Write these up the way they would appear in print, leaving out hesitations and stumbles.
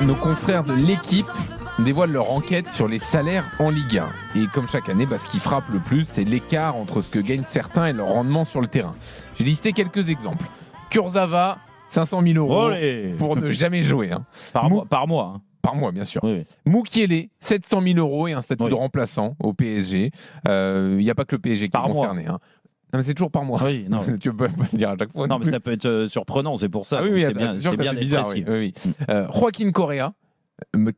nos confrères de l'équipe dévoilent leur enquête sur les salaires en Ligue 1. Et comme chaque année, ce qui frappe le plus, c'est l'écart entre ce que gagnent certains et leur rendement sur le terrain. J'ai listé quelques exemples. Kurzawa, 500 000 euros pour ne jamais jouer. Par mois. Hein. Par mois, bien sûr. Oui. Moukielé, 700 000 euros et un statut de remplaçant au PSG. Il n'y a pas que le PSG qui est concerné. Non, mais c'est toujours par mois. Oui, non. Tu peux pas le dire à chaque fois. Non, mais ça peut être surprenant, c'est pour ça. Oui, c'est bien, c'est bien bizarre. Oui. Joaquin Correa,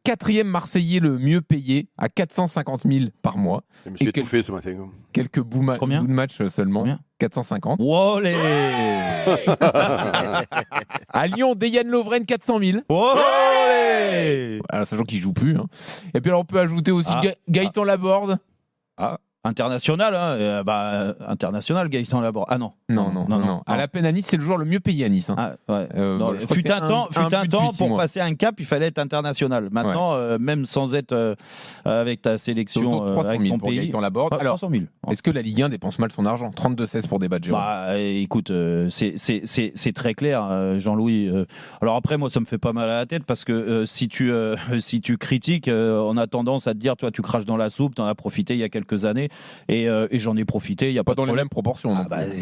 quatrième Marseillais le mieux payé à 450 000 par mois. Je me suis étouffé ce matin. Quelques bouts de match seulement. Combien 450. Wolé À Lyon, Dejan Lovren, 400 000. Wolé Alors, sachant qu'il ne joue plus. Et puis alors, on peut ajouter aussi Gaëtan Laborde. International, international, Gaëtan Laborde. Ah non. Non. À la peine à Nice, c'est le joueur le mieux payé à Nice. Fut un temps pour passer un cap, il fallait être international. Maintenant, même sans être avec ta sélection, 300 000 avec ton pour pays, Gaëtan Laborde. Alors, 300 000. Est-ce que la Ligue 1 dépense mal son argent ? 32-16 pour des badges. Écoute, c'est très clair, Jean-Louis. Alors après, moi, ça me fait pas mal à la tête parce que si tu critiques, on a tendance à te dire, toi, tu craches dans la soupe, tu en as profité il y a quelques années. Et j'en ai profité, il n'y a pas dans les mêmes proportions.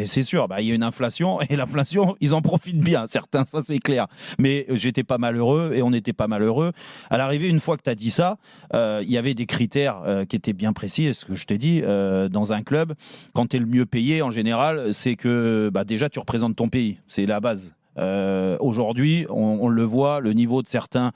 C'est sûr, il y a une inflation, et l'inflation, ils en profitent bien, certains, ça c'est clair. Mais j'étais pas malheureux, et on n'était pas malheureux. À l'arrivée, une fois que tu as dit ça, il y avait des critères qui étaient bien précis, et ce que je t'ai dit, dans un club, quand tu es le mieux payé, en général, c'est que déjà tu représentes ton pays, c'est la base. Aujourd'hui, on le voit, le niveau de certains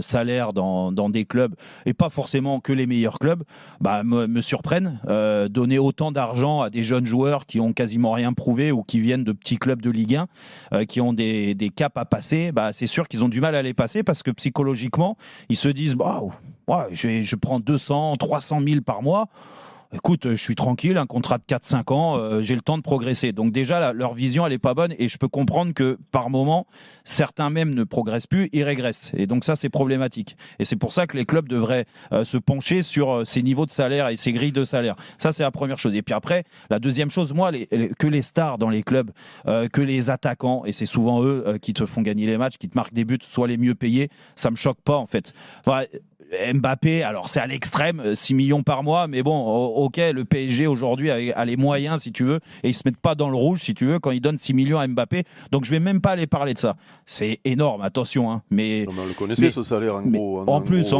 salaires dans des clubs, et pas forcément que les meilleurs clubs, me surprennent. Donner autant d'argent à des jeunes joueurs qui ont quasiment rien prouvé ou qui viennent de petits clubs de Ligue 1, qui ont des caps à passer, c'est sûr qu'ils ont du mal à les passer parce que psychologiquement, ils se disent je prends 200, 300 000 par mois. Écoute, je suis tranquille, un contrat de 4-5 ans, j'ai le temps de progresser. Donc déjà, leur vision, elle n'est pas bonne et je peux comprendre que par moment, certains même ne progressent plus, ils régressent. Et donc ça, c'est problématique. Et c'est pour ça que les clubs devraient se pencher sur ces niveaux de salaire et ces grilles de salaire. Ça, c'est la première chose. Et puis après, la deuxième chose, moi, que les stars dans les clubs, que les attaquants, et c'est souvent eux qui te font gagner les matchs, qui te marquent des buts, soient les mieux payés, ça me choque pas en fait. Mbappé, alors c'est à l'extrême, 6 millions par mois, mais bon, ok, le PSG aujourd'hui a les moyens, si tu veux, et ils se mettent pas dans le rouge, si tu veux, quand ils donnent 6 millions à Mbappé. Donc je vais même pas aller parler de ça. C'est énorme, attention. Hein, mais on le connaissait, ce salaire, en gros. En plus,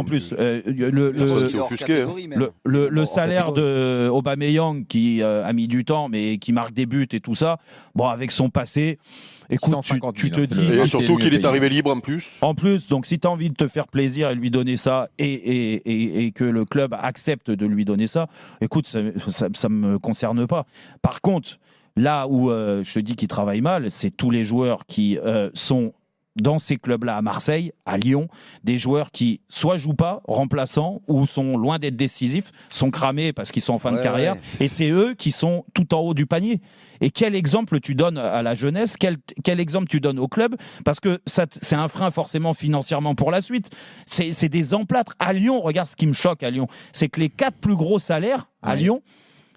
le salaire de Aubameyang qui a mis du temps, mais qui marque des buts et tout ça, avec son passé... Écoute, tu te dis... Et surtout qu'il est arrivé libre en plus. En plus, donc si tu as envie de te faire plaisir et lui donner ça, et que le club accepte de lui donner ça, écoute, ça ne me concerne pas. Par contre, là où je te dis qu'il travaille mal, c'est tous les joueurs qui sont dans ces clubs-là, à Marseille, à Lyon, des joueurs qui soit jouent pas, remplaçants, ou sont loin d'être décisifs, sont cramés parce qu'ils sont en fin de carrière, et c'est eux qui sont tout en haut du panier. Et quel exemple tu donnes à la jeunesse, quel exemple tu donnes au club, parce que c'est un frein forcément financièrement pour la suite. C'est des emplâtres. À Lyon, regarde ce qui me choque à Lyon, c'est que les 4 plus gros salaires à Lyon,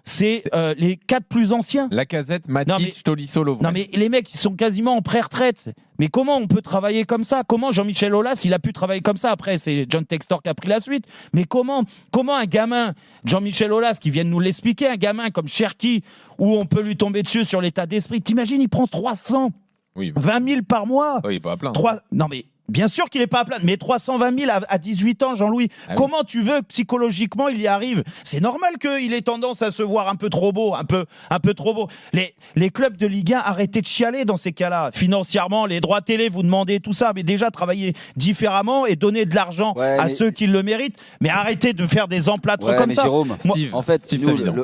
c'est les 4 plus anciens. Lacazette, Matic, Tolisso, Lovren. Non mais les mecs, ils sont quasiment en pré-retraite. Mais comment on peut travailler comme ça ? Comment Jean-Michel Aulas, il a pu travailler comme ça ? Après, c'est John Textor qui a pris la suite. Mais comment un gamin, Jean-Michel Aulas, qui vient de nous l'expliquer, un gamin comme Cherki, où on peut lui tomber dessus sur l'état d'esprit, t'imagines, il prend 320 000 par mois. Oui, pas à plaindre. Non mais... Bien sûr qu'il n'est pas à plaindre, mais 320 000 à 18 ans, Jean-Louis, comment tu veux que psychologiquement il y arrive ? C'est normal qu'il ait tendance à se voir un peu trop beau, un peu trop beau. Les clubs de Ligue 1, arrêtez de chialer dans ces cas-là. Financièrement, les droits télé, vous demandez tout ça, mais déjà travailler différemment et donner de l'argent à ceux qui le méritent, mais arrêtez de faire des emplâtres comme ça. Jérôme, en fait,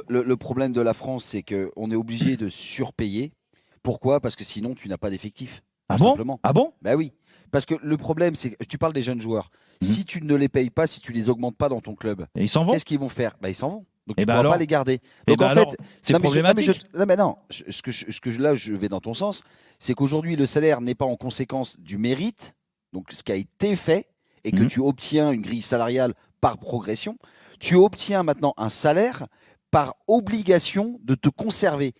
le problème de la France, c'est qu'on est obligé de surpayer. Pourquoi ? Parce que sinon, tu n'as pas d'effectif. Ah bon ? Bah oui. Parce que le problème, c'est que tu parles des jeunes joueurs. Si tu ne les payes pas, si tu les augmentes pas dans ton club, ils s'en vont. Qu'est-ce qu'ils vont faire ? Ils s'en vont. Donc tu ne pourras pas les garder. Donc en fait, c'est problématique. Là, je vais dans ton sens. C'est qu'aujourd'hui, le salaire n'est pas en conséquence du mérite, donc ce qui a été fait, et que tu obtiens une grille salariale par progression. Tu obtiens maintenant un salaire par obligation de te conserver.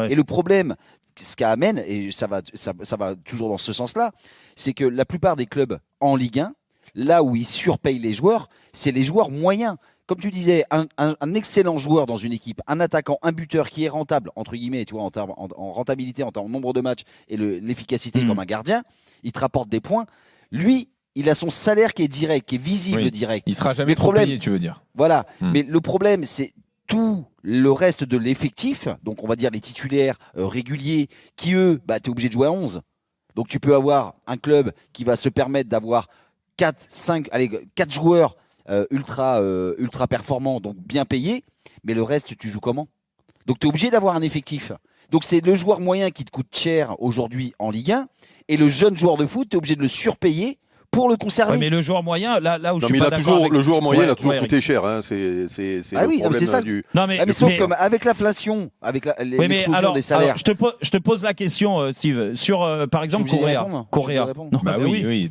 Et le problème, ce qu'amène, et ça va toujours dans ce sens-là, c'est que la plupart des clubs en Ligue 1 là où il surpaye les joueurs, c'est les joueurs moyens. Comme tu disais, un excellent joueur dans une équipe, un attaquant, un buteur qui est rentable, entre guillemets, tu vois, en rentabilité, en nombre de matchs et l'efficacité comme un gardien, il te rapporte des points. Lui, il a son salaire qui est direct, qui est visible direct. Il sera jamais trop payé, tu veux dire. Voilà. Mais le problème, c'est tout le reste de l'effectif, donc on va dire les titulaires réguliers, qui eux, tu es obligé de jouer à 11. Donc tu peux avoir un club qui va se permettre d'avoir 4 joueurs ultra performants, donc bien payés, mais le reste, tu joues comment? Donc tu es obligé d'avoir un effectif. Donc c'est le joueur moyen qui te coûte cher aujourd'hui en Ligue 1, et le jeune joueur de foot, tu es obligé de le surpayer pour le conserver. Ouais, mais le joueur moyen, là où je suis pas d'accord avec... Le joueur moyen, il a toujours Eric. coûté cher. Hein. C'est le problème ça. du... Non, mais sauf comme avec l'inflation, avec l'explosion des salaires. Alors, je te pose la question, Steve, sur par exemple Correa. Non, oui,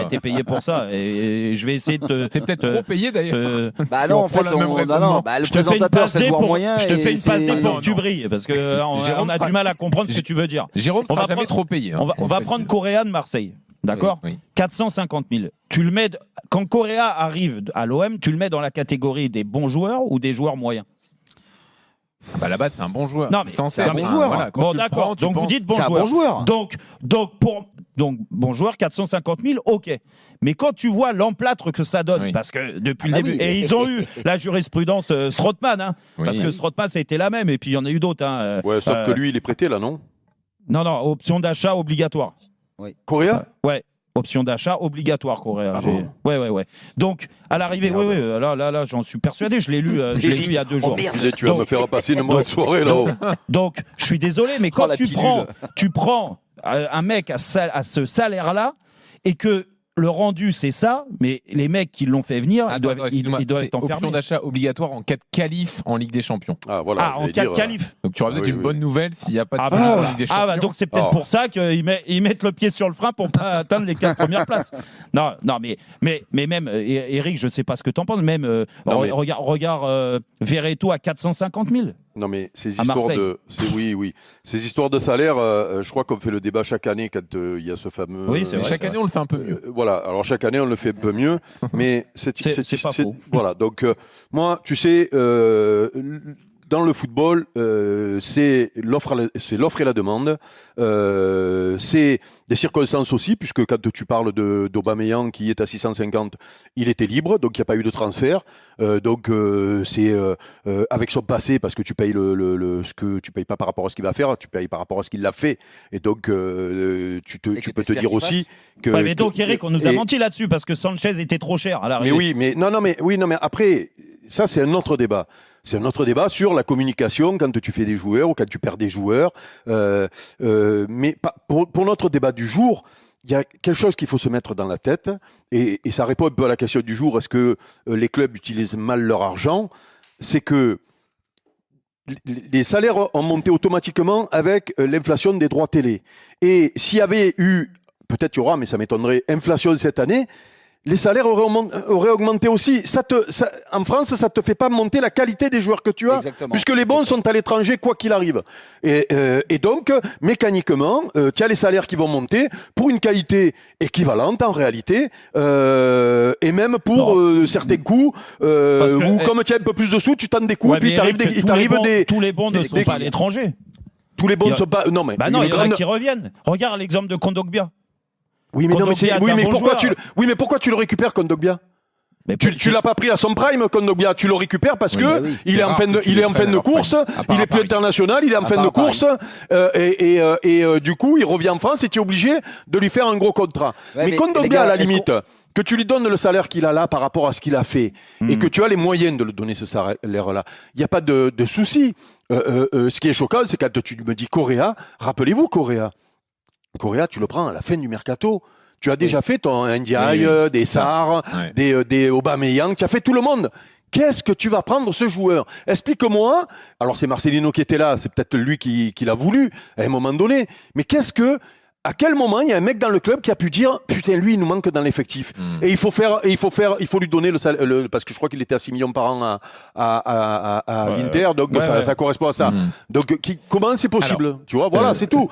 t'es payé pour ça. Et je vais essayer de te. T'es peut-être trop payé d'ailleurs. Non, en fait, le présentateur, c'est le joueur moyen. Je te fais une passe D pour que tu brilles, parce qu'on a du mal à comprendre ce que tu veux dire. Jérôme sera jamais trop payé. On va prendre Correa de Marseille. D'accord, 450 000. Tu le mets quand Correa arrive à l'OM, tu le mets dans la catégorie des bons joueurs ou des joueurs moyens? À la base, c'est un bon joueur. Non, mais c'est un bon joueur. Voilà, bon, d'accord. Donc vous dites bon joueur. C'est un bon joueur. Donc bon joueur, 450 000, ok. Mais quand tu vois l'emplâtre que ça donne, parce que depuis le début, et ils ont eu la jurisprudence Strootman, parce que Strootman, ça a été la même, et puis il y en a eu d'autres. Sauf que lui, il est prêté là, non? Non, option d'achat obligatoire. Correa? Ouais. Option d'achat obligatoire, Correa. Ouais. Donc, à l'arrivée, là, j'en suis persuadé. Je l'ai lu il y a 2 jours. Tu vas me faire passer une mauvaise soirée là-haut. Donc, je suis désolé, mais quand tu prends un mec à ce salaire-là et que le rendu, c'est ça, mais les mecs qui l'ont fait venir, ils doivent être enfermés. Option d'achat obligatoire en cas de qualif en Ligue des Champions. En cas de qualif. Donc tu auras peut-être une bonne nouvelle s'il n'y a pas de qualif en Ligue des Champions. Donc c'est peut-être pour ça qu'ils mettent le pied sur le frein pour pas atteindre les 4 premières places. Non, mais même, Eric, je ne sais pas ce que tu en penses, même regarde Verreto à 450 000. Non mais ces histoires de salaire, je crois qu'on fait le débat chaque année quand il y a ce fameux. Oui, c'est vrai. Chaque année on le fait un peu mieux. Voilà, alors chaque année on le fait un peu mieux, mais c'est pas faux. Voilà, donc moi, tu sais, dans le football, c'est l'offre et la demande, c'est des circonstances aussi, puisque quand tu parles d'Aubameyang qui est à 650, il était libre, donc il n'y a pas eu de transfert, donc c'est avec son passé, parce que tu payes ce que tu payes pas par rapport à ce qu'il va faire, tu payes par rapport à ce qu'il a fait, et donc tu peux te dire aussi que. Ouais, mais donc Eric, on nous a menti là-dessus parce que Sanchez était trop cher à l'arrivée. Mais mais après, ça c'est un autre débat. C'est un autre débat sur la communication quand tu fais des joueurs ou quand tu perds des joueurs. Mais pour notre débat du jour, il y a quelque chose qu'il faut se mettre dans la tête, et ça répond un peu à la question du jour, est-ce que les clubs utilisent mal leur argent? C'est que les salaires ont monté automatiquement avec l'inflation des droits télé. Et s'il y avait eu, peut-être il y aura, mais ça m'étonnerait, inflation cette année, les salaires auraient augmenté aussi. En France, ça ne te fait pas monter la qualité des joueurs que tu as. Exactement. Puisque les bons sont à l'étranger, quoi qu'il arrive. Et donc, mécaniquement, tu as les salaires qui vont monter pour une qualité équivalente en réalité, et même pour certains coups, où comme tu as un peu plus de sous, tu tentes des coups, et puis tous les bons ne sont pas à l'étranger. Tous les bons ne sont pas... Non, mais il y en a qui reviennent. Regarde l'exemple de Kondogbia. Oui, mais pourquoi tu le récupères, Kondogbia? Tu l'as pas pris à son prime, Kondogbia. Tu le récupères parce que il est en fin de course, il est plus international, il est en fin de course, et du coup, il revient en France et tu es obligé de lui faire un gros contrat. Mais Kondogbia, à la limite, que tu lui donnes le salaire qu'il a là par rapport à ce qu'il a fait, et que tu as les moyens de le donner ce salaire-là, il n'y a pas de souci. Ce qui est choquant, c'est quand tu me dis Correa. Rappelez-vous, Correa, tu le prends à la fin du mercato. Tu as déjà fait ton Ndiaye, des Sarr, des Aubameyang, tu as fait tout le monde. Qu'est-ce que tu vas prendre ce joueur? Explique-moi. Alors c'est Marcelino qui était là, c'est peut-être lui qui l'a voulu à un moment donné. Mais à quel moment il y a un mec dans le club qui a pu dire putain, lui il nous manque dans l'effectif, et il faut lui donner parce que je crois qu'il était à 6 millions par an à l'Inter, donc ça correspond à ça. Donc comment c'est possible? Tu vois, voilà, c'est tout.